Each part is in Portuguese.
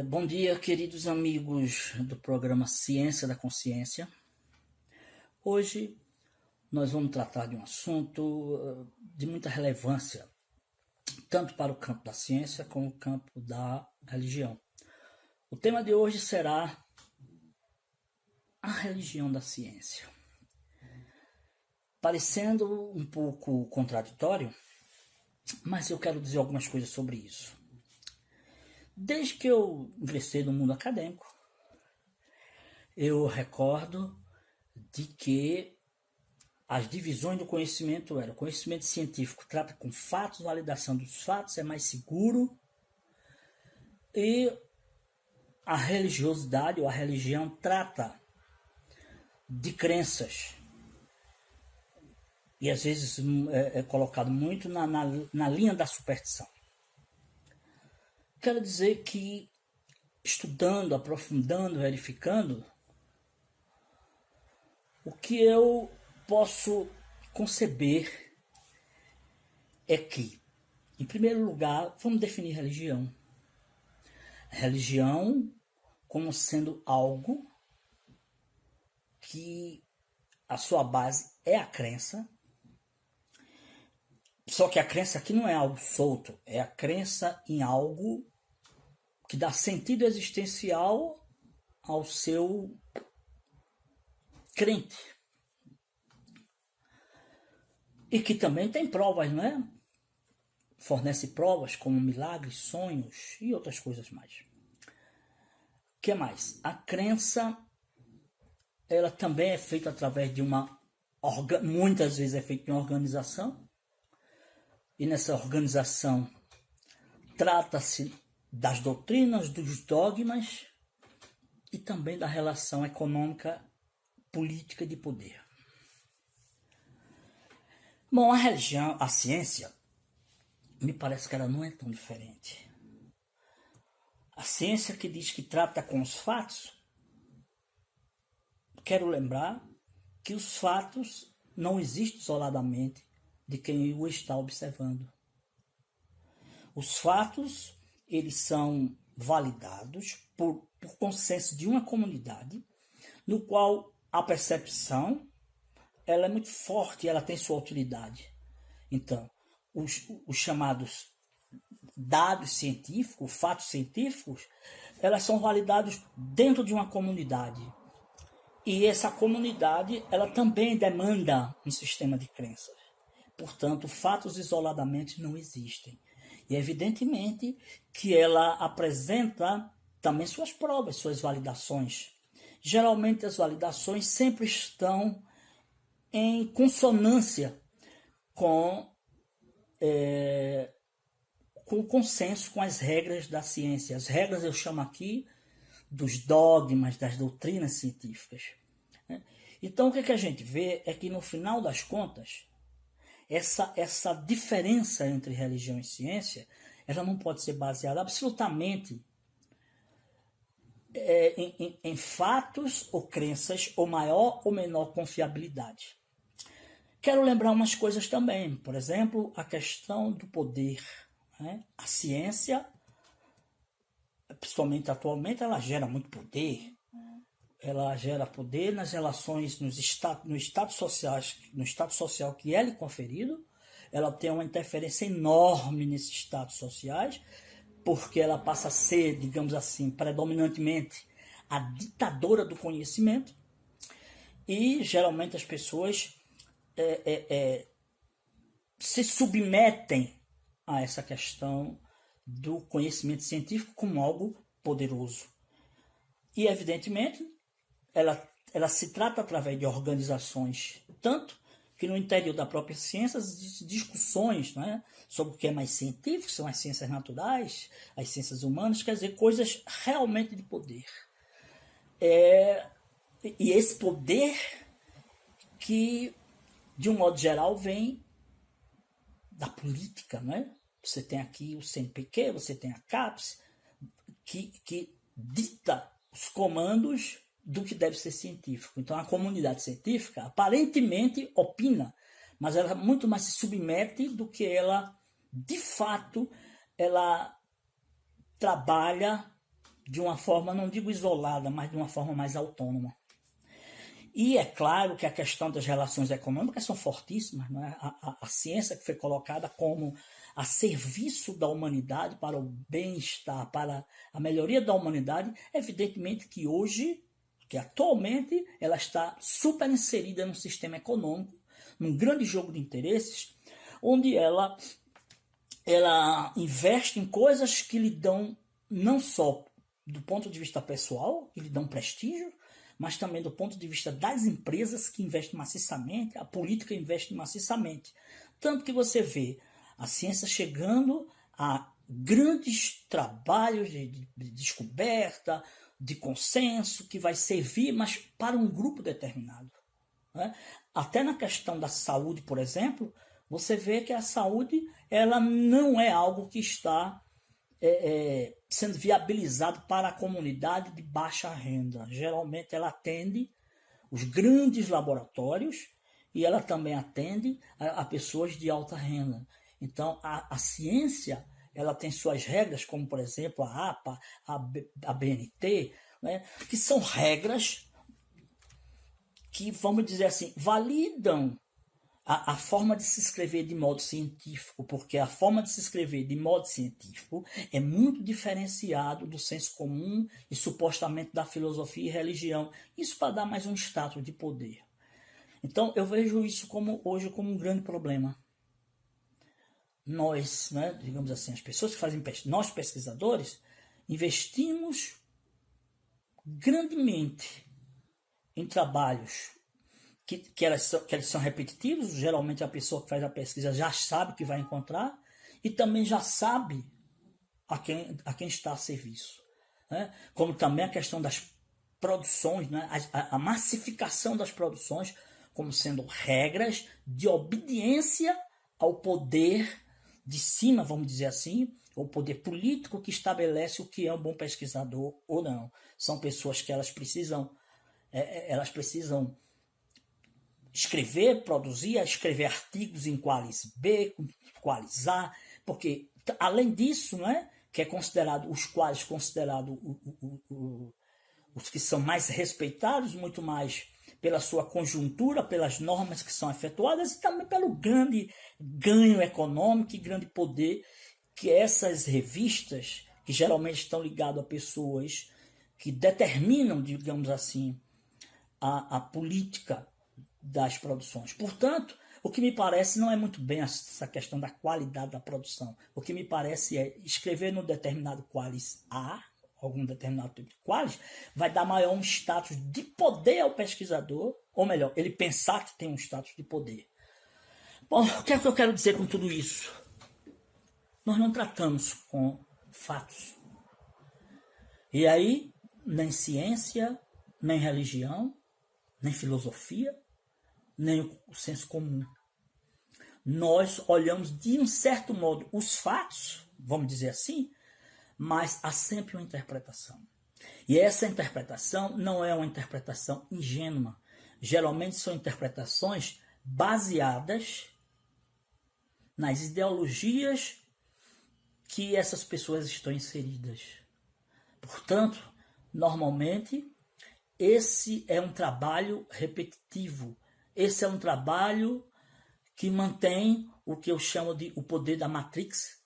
Bom dia, queridos amigos do programa Ciência da Consciência. Hoje nós vamos tratar de um assunto de muita relevância, tanto para o campo da ciência como o campo da religião. O tema de hoje será a religião da ciência. Parecendo um pouco contraditório, mas eu quero dizer algumas coisas sobre isso. Desde que eu ingressei no mundo acadêmico, eu recordo de que as divisões do conhecimento eram: o conhecimento científico trata com fatos, validação dos fatos, é mais seguro, e a religiosidade ou a religião trata de crenças, e às vezes é colocado muito na linha da superstição. Quero dizer que, estudando, aprofundando, verificando, o que eu posso conceber é que, em primeiro lugar, vamos definir religião. Religião como sendo algo que a sua base é a crença, só que a crença aqui não é algo solto, é a crença em algo que dá sentido existencial ao seu crente. E que também tem provas, não é? Fornece provas como milagres, sonhos e outras coisas mais. O que mais? A crença, ela também é feita através de muitas vezes é feita em uma organização, e nessa organização trata-se das doutrinas, dos dogmas e também da relação econômica, política e de poder. Bom, a religião, a ciência, me parece que ela não é tão diferente. A ciência que diz que trata com os fatos, quero lembrar que os fatos não existem isoladamente de quem o está observando. Os fatos, eles são validados por consenso de uma comunidade, no qual a percepção ela é muito forte, ela tem sua utilidade. Então, os chamados dados científicos, fatos científicos, elas são validados dentro de uma comunidade. E essa comunidade, ela também demanda um sistema de crenças. Portanto, fatos isoladamente não existem. E evidentemente que ela apresenta também suas provas, suas validações. Geralmente as validações sempre estão em consonância com o consenso, com as regras da ciência. As regras eu chamo aqui dos dogmas, das doutrinas científicas. Então o que a gente vê é que no final das contas, essa diferença entre religião e ciência, ela não pode ser baseada absolutamente em fatos ou crenças ou maior ou menor confiabilidade. Quero lembrar umas coisas também, por exemplo, a questão do poder. Né? A ciência, principalmente atualmente, ela gera muito poder. Ela gera poder nas relações, no estado social que é lhe conferido. Ela tem uma interferência enorme nesses estados sociais, porque ela passa a ser, digamos assim, predominantemente a ditadora do conhecimento. E geralmente as pessoas se submetem a essa questão do conhecimento científico como algo poderoso. E evidentemente ela se trata através de organizações, tanto que no interior da própria ciência existem discussões, né, sobre o que é mais científico, são as ciências naturais, as ciências humanas, quer dizer, coisas realmente de poder. E esse poder que, de um modo geral, vem da política, né? Você tem aqui o CNPq, você tem a CAPES, que dita os comandos do que deve ser científico. Então, a comunidade científica aparentemente opina, mas ela muito mais se submete do que ela, de fato, ela trabalha de uma forma, não digo isolada, mas de uma forma mais autônoma. E é claro que a questão das relações econômicas são fortíssimas, não é? A ciência que foi colocada como a serviço da humanidade, para o bem-estar, para a melhoria da humanidade, evidentemente que hoje, que atualmente, ela está super inserida no sistema econômico, num grande jogo de interesses, onde ela investe em coisas que lhe dão, não só do ponto de vista pessoal, que lhe dão prestígio, mas também do ponto de vista das empresas que investem maciçamente, a política investe maciçamente. Tanto que você vê a ciência chegando a grandes trabalhos de descoberta, de consenso, que vai servir, mas para um grupo determinado. Né? Até na questão da saúde, por exemplo, você vê que a saúde ela não é algo que está sendo viabilizado para a comunidade de baixa renda. Geralmente ela atende os grandes laboratórios e ela também atende a pessoas de alta renda. Então a ciência ela tem suas regras, como por exemplo a APA, a BNT, né, que são regras que, vamos dizer assim, validam a forma de se escrever de modo científico, porque a forma de se escrever de modo científico é muito diferenciado do senso comum e supostamente da filosofia e religião. Isso para dar mais um status de poder. Então eu vejo isso hoje como um grande problema. Nós, né, digamos assim, as pessoas que fazem pesquisa, nós pesquisadores, investimos grandemente em trabalhos que eles são repetitivos, geralmente a pessoa que faz a pesquisa já sabe que vai encontrar e também já sabe a quem está a serviço. Né? Como também a questão das produções, né? a massificação das produções como sendo regras de obediência ao poder de cima, vamos dizer assim, o poder político que estabelece o que é um bom pesquisador ou não. São pessoas que elas precisam escrever, produzir, escrever artigos em Qualis B, Qualis A, porque além disso, né, que é considerado, os Qualis considerados os que são mais respeitados, muito mais pela sua conjuntura, pelas normas que são efetuadas e também pelo grande ganho econômico e grande poder que essas revistas, que geralmente estão ligadas a pessoas que determinam, digamos assim, a política das produções. Portanto, o que me parece não é muito bem essa questão da qualidade da produção. O que me parece é escrever no determinado Qualis A, algum determinado tipo de Qualis, vai dar maior um status de poder ao pesquisador, ou melhor, ele pensar que tem um status de poder. Bom, o que é que eu quero dizer com tudo isso? Nós não tratamos com fatos. E aí, nem ciência, nem religião, nem filosofia, nem o senso comum. Nós olhamos de um certo modo os fatos, vamos dizer assim, mas há sempre uma interpretação. E essa interpretação não é uma interpretação ingênua. Geralmente são interpretações baseadas nas ideologias que essas pessoas estão inseridas. Portanto, normalmente, esse é um trabalho repetitivo. Esse é um trabalho que mantém o que eu chamo de o poder da Matrix.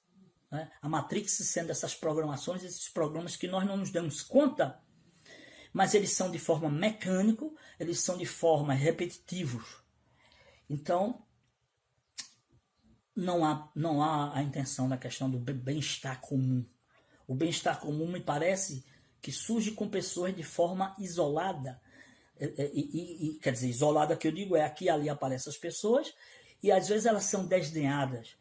Né? A Matrix sendo essas programações, esses programas que nós não nos damos conta, mas eles são de forma mecânica, eles são de forma repetitivos. Então, não há a intenção da questão do bem-estar comum. O bem-estar comum me parece que surge com pessoas de forma isolada. Quer dizer, isolada que eu digo é aqui e ali aparecem as pessoas e às vezes elas são desdenhadas.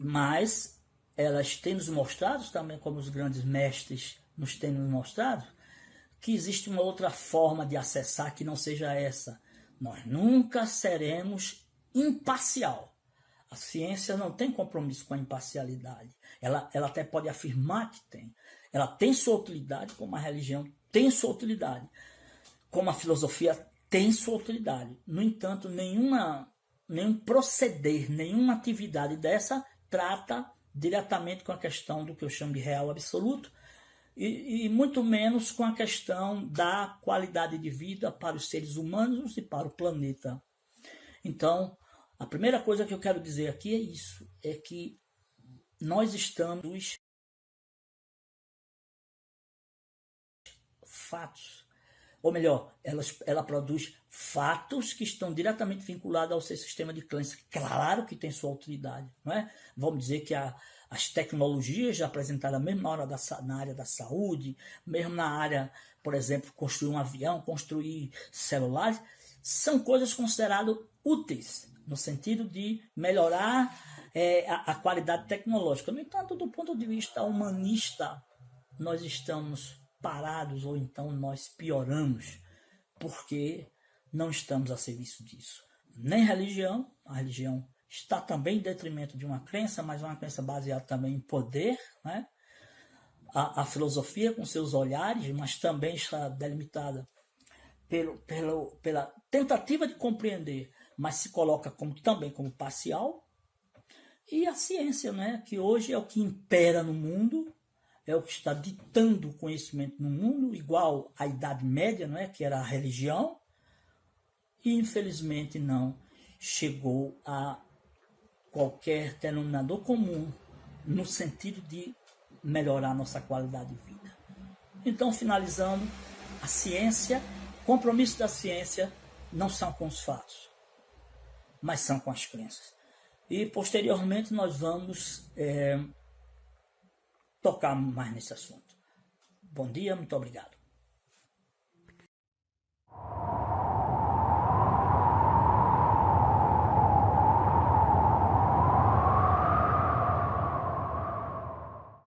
Mas elas têm nos mostrado, também como os grandes mestres nos têm nos mostrado, que existe uma outra forma de acessar que não seja essa. Nós nunca seremos imparcial. A ciência não tem compromisso com a imparcialidade. Ela até pode afirmar que tem. Ela tem sua utilidade, como a religião tem sua utilidade. Como a filosofia tem sua utilidade. No entanto, nenhum proceder, nenhuma atividade dessa trata diretamente com a questão do que eu chamo de real absoluto, e muito menos com a questão da qualidade de vida para os seres humanos e para o planeta. Então, a primeira coisa que eu quero dizer aqui é isso, é que nós estamos fatos, ou melhor, ela produz fatos que estão diretamente vinculados ao seu sistema de crença. Claro que tem sua utilidade, não é? Vamos dizer que as tecnologias já apresentadas mesmo na área da saúde, mesmo na área, por exemplo, construir um avião, construir celulares, são coisas consideradas úteis, no sentido de melhorar a qualidade tecnológica. No entanto, do ponto de vista humanista, nós estamos parados ou então nós pioramos, porque não estamos a serviço disso. Nem religião, a religião está também em detrimento de uma crença, mas uma crença baseada também em poder, né? A filosofia com seus olhares, mas também está delimitada pela tentativa de compreender, mas se coloca também como parcial. E a ciência, né? Que hoje é o que impera no mundo, é o que está ditando o conhecimento no mundo, igual à Idade Média, não é? Que era a religião, e infelizmente não chegou a qualquer denominador comum no sentido de melhorar nossa qualidade de vida. Então, finalizando, a ciência, o compromisso da ciência não são com os fatos, mas são com as crenças. E posteriormente nós vamos tocar mais nesse assunto. Bom dia, muito obrigado.